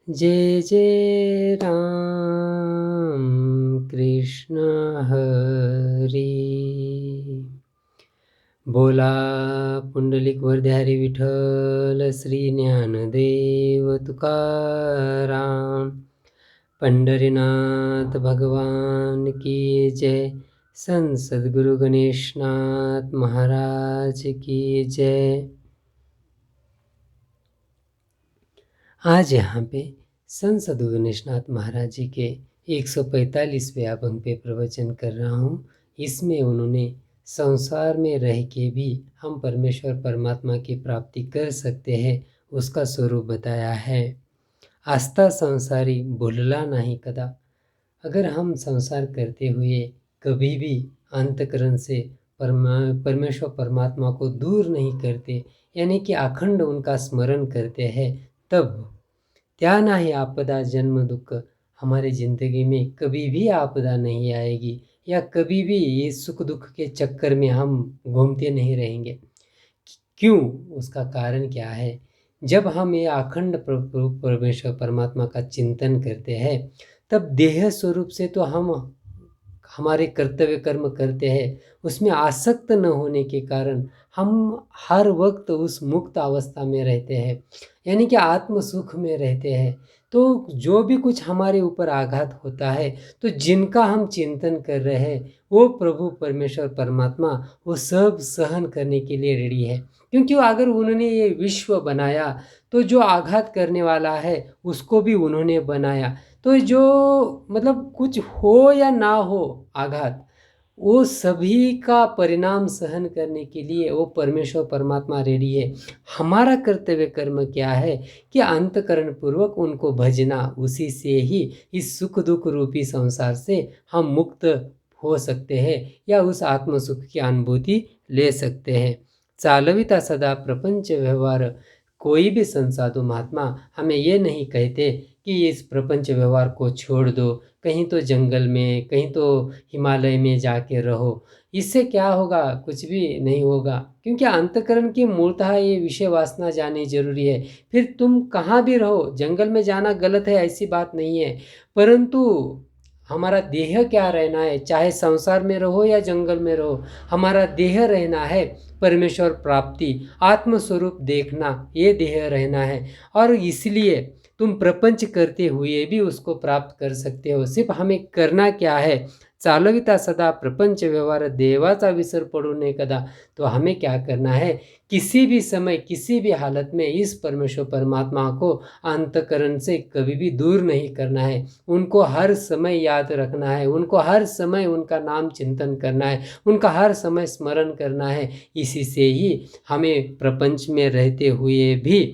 जय जय राम कृष्ण हरी। बोला पुंडलिक वरदारी विठ्ठल श्री ज्ञानदेव तुकाराम। पंढरीनाथ भगवान की जय। संत सद्गुरु गणेशनाथ महाराज की जय। आज यहाँ पे संत सद्गुरु गणेशनाथ महाराज जी के 145वें अभंग पे प्रवचन कर रहा हूँ। इसमें उन्होंने संसार में रह के भी हम परमेश्वर परमात्मा की प्राप्ति कर सकते हैं उसका स्वरूप बताया है। आस्था संसारी भूलला नहीं कदा। अगर हम संसार करते हुए कभी भी अंतकरण से परमेश्वर परमात्मा को दूर नहीं करते, यानी कि अखंड उनका स्मरण करते हैं, तब त्या नाही आपदा जन्म दुख, हमारी ज़िंदगी में कभी भी आपदा नहीं आएगी या कभी भी ये सुख दुख के चक्कर में हम घूमते नहीं रहेंगे। क्यों? उसका कारण क्या है? जब हम ये अखंड परमेश्वर परमात्मा का चिंतन करते हैं, तब देह स्वरूप से तो हम हमारे कर्तव्य कर्म करते हैं, उसमें आसक्त न होने के कारण हम हर वक्त उस मुक्त अवस्था में रहते हैं, यानी कि आत्म सुख में रहते हैं। तो जो भी कुछ हमारे ऊपर आघात होता है, तो जिनका हम चिंतन कर रहे हैं वो प्रभु परमेश्वर परमात्मा वो सब सहन करने के लिए रेडी है। क्योंकि अगर उन्होंने ये विश्व बनाया तो जो आघात करने वाला है उसको भी उन्होंने बनाया। तो जो मतलब कुछ हो या ना हो आघात, वो सभी का परिणाम सहन करने के लिए वो परमेश्वर परमात्मा रेडी है। हमारा कर्तव्य कर्म क्या है कि अंतकरण पूर्वक उनको भजना, उसी से ही इस सुख दुख रूपी संसार से हम मुक्त हो सकते हैं या उस आत्म सुख की अनुभूति ले सकते हैं। चालविता सदा प्रपंच व्यवहार। कोई भी संसाधु महात्मा हमें ये नहीं कहते कि इस प्रपंच व्यवहार को छोड़ दो, कहीं तो जंगल में, कहीं तो हिमालय में जाके रहो। इससे क्या होगा? कुछ भी नहीं होगा, क्योंकि अंतकरण की मूलतः ये विषय वासना जानी जरूरी है। फिर तुम कहाँ भी रहो, जंगल में जाना गलत है ऐसी बात नहीं है, परंतु हमारा देह क्या रहना है, चाहे संसार में रहो या जंगल में रहो, हमारा देह रहना है परमेश्वर प्राप्ति, आत्मस्वरूप देखना, ये देह रहना है। और इसलिए तुम प्रपंच करते हुए भी उसको प्राप्त कर सकते हो। सिर्फ हमें करना क्या है? चालविता सदा प्रपंच व्यवहार, देवाचा विसर पडू नये कदा। तो हमें क्या करना है? किसी भी समय, किसी भी हालत में इस परमेश्वर परमात्मा को अंतकरण से कभी भी दूर नहीं करना है। उनको हर समय याद रखना है, उनको हर समय उनका नाम चिंतन करना है, उनका हर समय स्मरण करना है। इसी से ही हमें प्रपंच में रहते हुए भी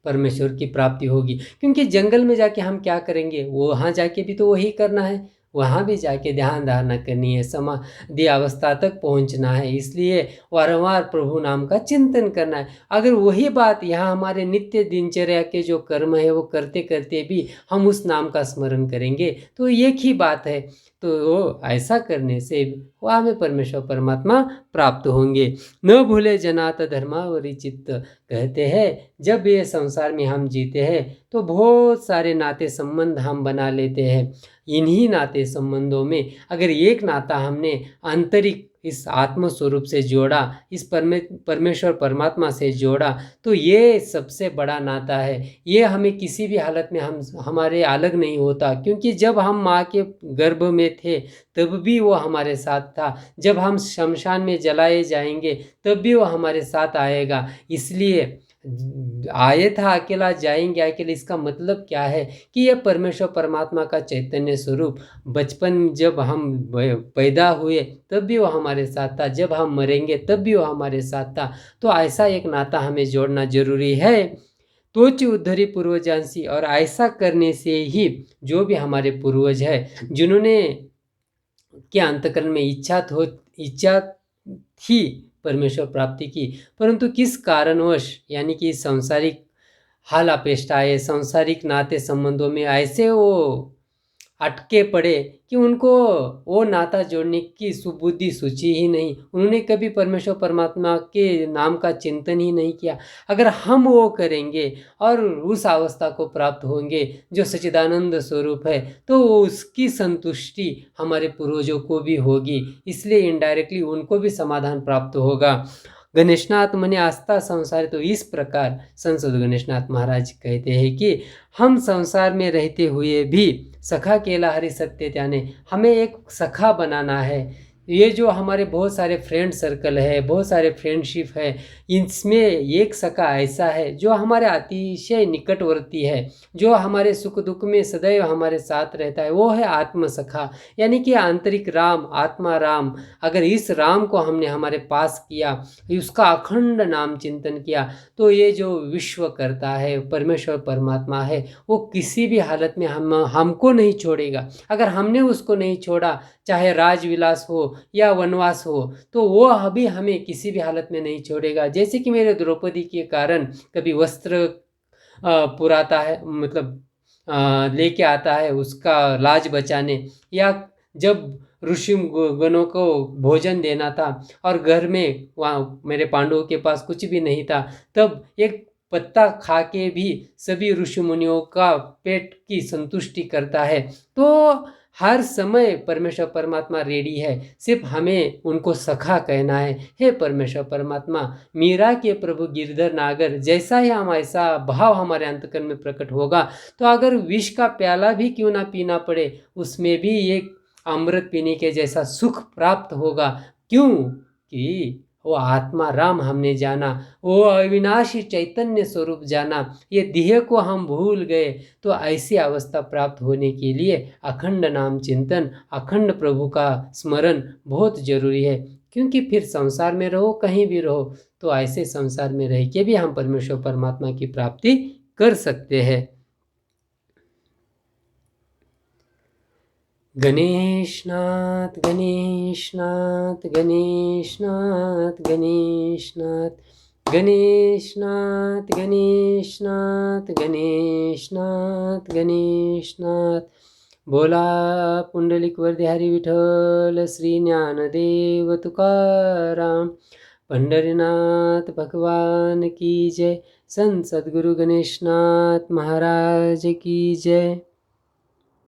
परमेश्वर की प्राप्ति होगी। क्योंकि जंगल में जाके हम क्या करेंगे? वहाँ जाके भी तो वही करना है, वहाँ भी जाके ध्यान धारणा करनी है, समाधि अवस्था तक पहुँचना है। इसलिए वारंवार प्रभु नाम का चिंतन करना है। अगर वही बात यहाँ हमारे नित्य दिनचर्या के जो कर्म है वो करते करते भी हम उस नाम का स्मरण करेंगे तो एक ही बात है। तो ऐसा करने से वो हमें परमेश्वर परमात्मा प्राप्त होंगे। न भूले जनात धर्मावरी चित्त। कहते हैं जब ये संसार में हम जीते हैं तो बहुत सारे नाते संबंध हम बना लेते हैं। इन्हीं नाते संबंधों में अगर एक नाता हमने आंतरिक इस आत्म स्वरूप से जोड़ा, इस परमेश्वर परमात्मा से जोड़ा, तो ये सबसे बड़ा नाता है। ये हमें किसी भी हालत में हमारे अलग नहीं होता, क्योंकि जब हम माँ के गर्भ में थे तब भी वो हमारे साथ था, जब हम शमशान में जलाए जाएंगे तब भी वो हमारे साथ आएगा। इसलिए आए था अकेला, जाएंगे अकेले। इसका मतलब क्या है कि यह परमेश्वर परमात्मा का चैतन्य स्वरूप बचपन जब हम पैदा हुए तब भी वो हमारे साथ था, जब हम मरेंगे तब भी वो हमारे साथ था। तो ऐसा एक नाता हमें जोड़ना जरूरी है। तोच उद्धरी पूर्वजांसी। और ऐसा करने से ही जो भी हमारे पूर्वज है जिन्होंने के अंतकरण में इच्छा थी परमेश्वर प्राप्ति की, परंतु किस कारणवश, यानी कि सांसारिक हाल अपेष्टा है, सांसारिक नाते संबंधों में ऐसे वो अटके पड़े कि उनको वो नाता जोड़ने की सुबुद्धि सूझी ही नहीं। उन्होंने कभी परमेश्वर परमात्मा के नाम का चिंतन ही नहीं किया। अगर हम वो करेंगे और उस अवस्था को प्राप्त होंगे जो सच्चिदानंद स्वरूप है, तो उसकी संतुष्टि हमारे पूर्वजों को भी होगी, इसलिए इनडायरेक्टली उनको भी समाधान प्राप्त होगा। गणेशनाथ मने आस्था संसार, तो इस प्रकार संत सद्गुरु गणेशनाथ महाराज कहते हैं कि हम संसार में रहते हुए भी सखा केला हरि सत्य त्याने, हमें एक सखा बनाना है। ये जो हमारे बहुत सारे फ्रेंड सर्कल है, बहुत सारे फ्रेंडशिप है, इसमें एक सखा ऐसा है जो हमारे अतिशय निकटवर्ती है, जो हमारे सुख दुख में सदैव हमारे साथ रहता है, वो है आत्म सखा, यानी कि आंतरिक राम, आत्मा राम। अगर इस राम को हमने हमारे पास किया, उसका अखंड नाम चिंतन किया, तो ये जो विश्व करता है परमेश्वर परमात्मा है, वो किसी भी हालत में हमको नहीं छोड़ेगा। अगर हमने उसको नहीं छोड़ा, चाहे राजविलास हो या वनवास हो, तो वो अभी हमें किसी भी हालत में नहीं छोड़ेगा। जैसे कि मेरे द्रौपदी के कारण कभी वस्त्र पुराता है, मतलब लेके आता है उसका लाज बचाने, या जब ऋषि गणों को भोजन देना था और घर में वहाँ मेरे पांडवों के पास कुछ भी नहीं था, तब एक पत्ता खा के भी सभी ऋषि मुनियों का पेट की संतुष्टि करता है। तो हर समय परमेश्वर परमात्मा रेडी है, सिर्फ हमें उनको सखा कहना है। हे परमेश्वर परमात्मा, मीरा के प्रभु गिरधर नागर, जैसा ही हम ऐसा भाव हमारे अंतकरण में प्रकट होगा, तो अगर विष का प्याला भी क्यों ना पीना पड़े, उसमें भी एक अमृत पीने के जैसा सुख प्राप्त होगा। क्यों? कि वो आत्मा राम हमने जाना, वो अविनाशी चैतन्य स्वरूप जाना। ये देह को हम भूल गए, तो ऐसी अवस्था प्राप्त होने के लिए अखंड नाम चिंतन, अखंड प्रभु का स्मरण बहुत जरूरी है। क्योंकि फिर संसार में रहो, कहीं भी रहो, तो ऐसे संसार में रह के भी हम परमेश्वर परमात्मा की प्राप्ति कर सकते हैं। गणेशनाथ गणेशनाथ गणेशनाथ गणेशनाथ गणेशनाथ गणेशनाथ गणेशनाथ गणेशनाथ। बोला पुंडलिक वरदे हरी विठ्ठल श्री ज्ञानदेव तुकाराम। पंढरीनाथ भगवान की जय। संत सद्गुरु गणेशनाथ महाराज की जय।